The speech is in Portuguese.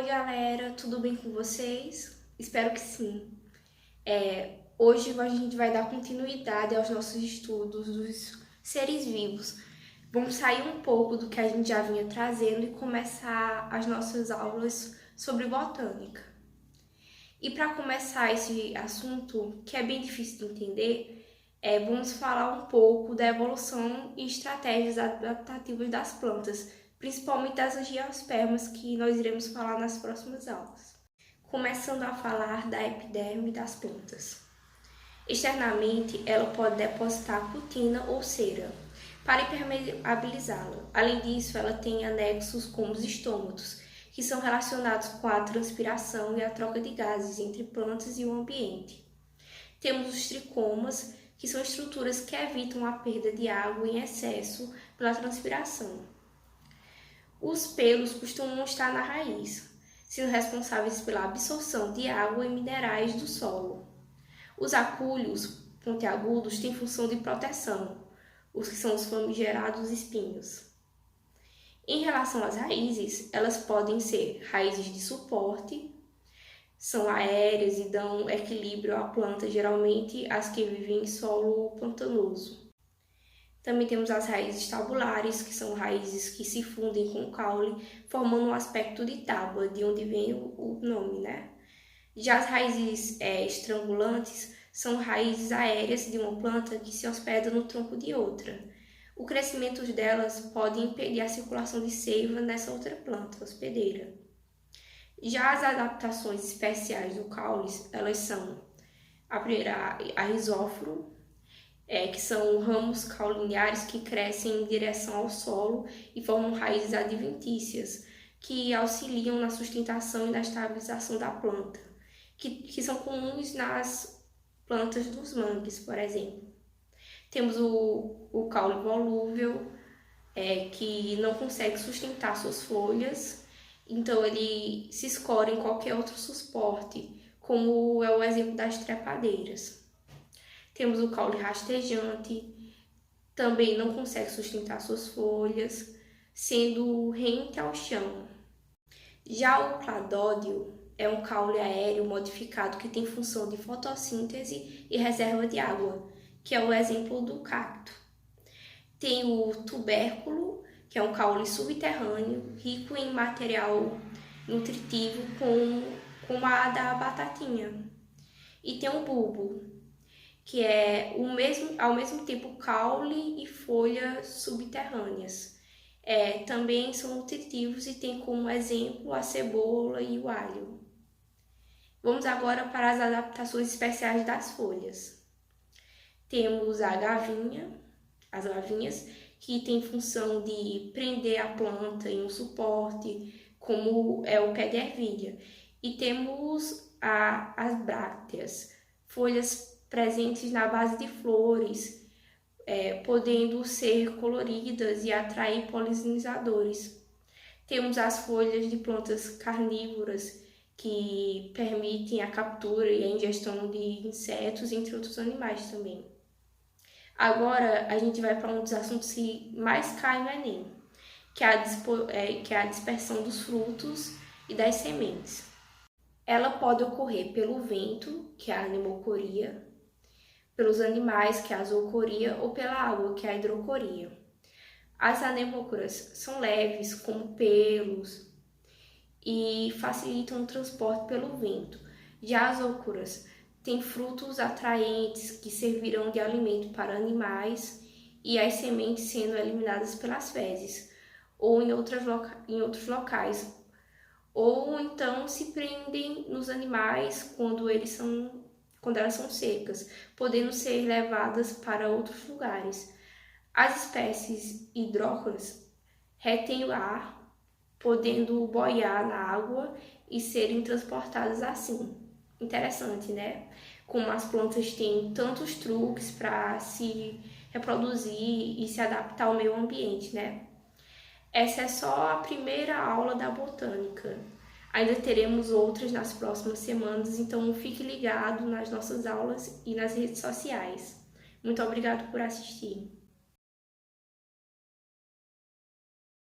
Oi galera, tudo bem com vocês? Espero que sim. Hoje a gente vai dar continuidade aos nossos estudos dos seres vivos. Vamos sair um pouco do que a gente já vinha trazendo e começar as nossas aulas sobre botânica. E para começar esse assunto, que é bem difícil de entender, vamos falar um pouco da evolução e estratégias adaptativas das plantas, principalmente das angiospermas, que nós iremos falar nas próximas aulas. Começando a falar da epiderme das plantas. Externamente, ela pode depositar cutina ou cera para impermeabilizá-la. Além disso, ela tem anexos como os estômatos, que são relacionados com a transpiração e a troca de gases entre plantas e o ambiente. Temos os tricomas, que são estruturas que evitam a perda de água em excesso pela transpiração. Os pelos costumam estar na raiz, sendo responsáveis pela absorção de água e minerais do solo. Os acúlios pontiagudos têm função de proteção, os que são os famigerados espinhos. Em relação às raízes, elas podem ser raízes de suporte, são aéreas e dão equilíbrio à planta, geralmente as que vivem em solo pantanoso. Também temos as raízes tabulares, que são raízes que se fundem com o caule, formando um aspecto de tábua, de onde vem o nome, né? Já as raízes estrangulantes são raízes aéreas de uma planta que se hospeda no tronco de outra. O crescimento delas pode impedir a circulação de seiva nessa outra planta hospedeira. Já as adaptações especiais do caule, elas são a primeira, a rizóforo, que são ramos caulinares que crescem em direção ao solo e formam raízes adventícias, que auxiliam na sustentação e na estabilização da planta, que são comuns nas plantas dos mangues, por exemplo. Temos o caule volúvel, que não consegue sustentar suas folhas, então ele se escora em qualquer outro suporte, como é o exemplo das trepadeiras. Temos o caule rastejante, também não consegue sustentar suas folhas, sendo rente ao chão. Já o cladódio é um caule aéreo modificado que tem função de fotossíntese e reserva de água, que é o exemplo do cacto. Tem o tubérculo, que é um caule subterrâneo, rico em material nutritivo como a da batatinha. E tem o bulbo, que é ao mesmo tempo caule e folhas subterrâneas. Também são nutritivos e tem como exemplo a cebola e o alho. Vamos agora para as adaptações especiais das folhas. Temos as gavinhas, que tem função de prender a planta em um suporte, como é o pé de ervilha. E temos as brácteas, folhas presentes na base de flores, podendo ser coloridas e atrair polinizadores. Temos as folhas de plantas carnívoras, que permitem a captura e a ingestão de insetos, entre outros animais também. Agora, a gente vai para um dos assuntos que mais cai no Enem, que é a dispersão dos frutos e das sementes. Ela pode ocorrer pelo vento, que é a anemocoria, pelos animais, que é a zoocoria, ou pela água, que é a hidrocoria. As anemocoras são leves, como pelos, e facilitam o transporte pelo vento. Já as zoocoras têm frutos atraentes que servirão de alimento para animais e as sementes sendo eliminadas pelas fezes ou em outros locais, ou então se prendem nos animais quando elas são secas, podendo ser levadas para outros lugares. As espécies hidrócoras retêm o ar, podendo boiar na água e serem transportadas assim. Interessante, né? Como as plantas têm tantos truques para se reproduzir e se adaptar ao meio ambiente, né? Essa é só a primeira aula da botânica. Ainda teremos outras nas próximas semanas, então fique ligado nas nossas aulas e nas redes sociais. Muito obrigado por assistir.